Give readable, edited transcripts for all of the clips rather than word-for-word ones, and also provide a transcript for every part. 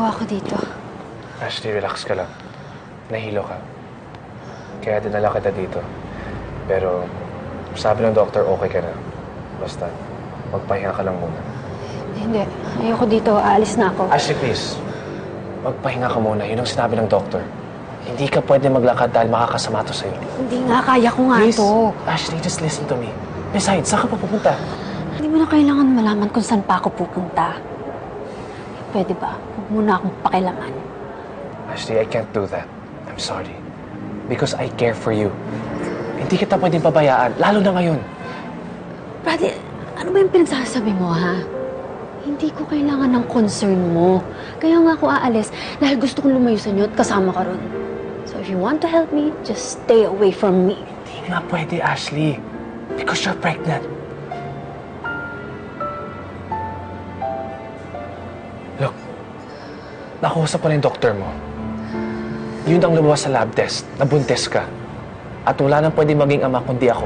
ginagawa ko dito? Ashley, relax ka lang. Nahilo ka. Kaya dinala kita dito. Pero sabi ng doktor, okay ka na. Basta, magpahinga ka lang muna. Hindi. Ayoko dito. Aalis na ako. Ashley, please. Magpahinga ka muna. Yun ang sinabi ng doktor. Hindi ka pwede maglakad dahil makakasama to sa'yo. Hindi nga. Kaya ko nga Please, to. Ashley, just listen to me. Besides, saan ka pa pupunta? Hindi mo na kailangan malaman kung saan pa ako pupunta. Pwede ba? Huwag mo na akong pakilaman. Ashley, I can't do that. I'm sorry. Because I care for you. Hindi kita pwedeng pabayaan, lalo na ngayon. Brady, ano ba yung pinagsasabi mo, ha? Hindi ko kailangan ng concern mo. Kaya nga ako aalis dahil gusto kong lumayo sa inyo at kasama ka ron. So if you want to help me, just stay away from me. Hindi nga pwede, Ashley. Because you're pregnant. Look, nakausap ko na yung doktor mo. Yun ang lumabas sa lab test, nabuntis ka. At wala nang pwede maging ama kundi ako.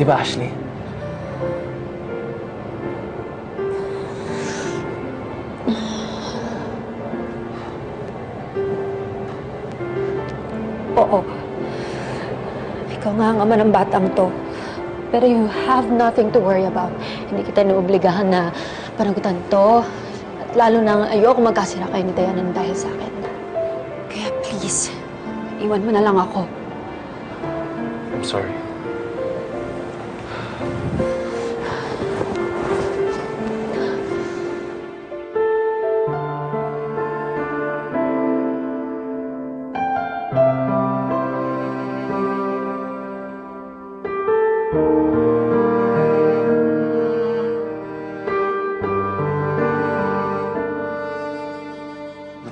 Di ba, Ashley? Oo. Ikaw nga ang ama ng batang to. Pero you have nothing to worry about. Hindi kita inuobligahan na panagutan to. At lalo na ayoko magkasira kayo ni Diana dahil sa akin. Kaya please, iwan mo na lang ako. I'm sorry.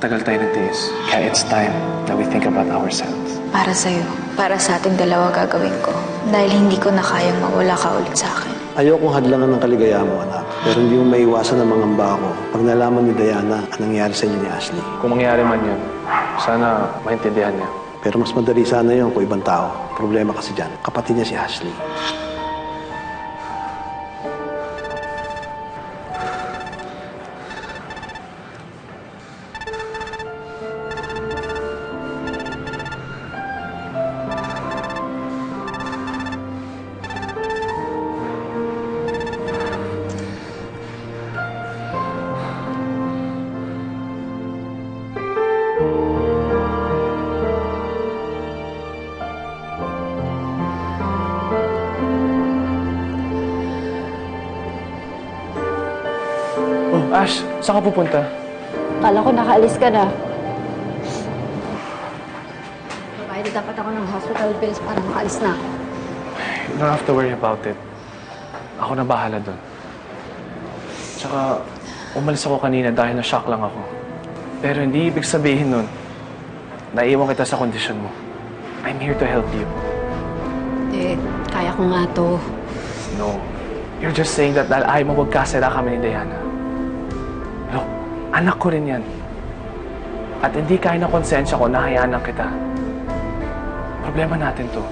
Matagal tayo nagtiis. Kaya it's time that we think about ourselves. Para sa'yo, para sa ating dalawa gagawin ko. Dahil hindi ko na kayang mawala ka ulit sa akin. Ayokong hadlangan ng kaligayahan mo, anak. Pero hindi mo maiwasan ang mangamba ko pag nalaman ni Diana ang nangyari sa inyo ni Ashley. Kung mangyari man yun, sana maintindihan niya. Pero mas madali sana yun kung ibang tao. Problema kasi dyan, kapatid niya si Ashley. Oh, Ash, saan ka pupunta? Kala ko nakaalis ka na. Babayad dapat ako ng hospital bills para makaalis na ako. You don't have to worry about it. Ako na bahala doon. Tsaka, umalis ako kanina dahil na-shock lang ako. Pero hindi ibig sabihin nun, naiwan kita sa kondisyon mo. I'm here to help you. Hindi, kaya ko nga to. No. You're just saying that dahil ayaw mo magkasira kami ni Diana. Look, anak ko rin yan. At hindi kaya ng konsensya ko na hayaan lang kita. Problema natin to.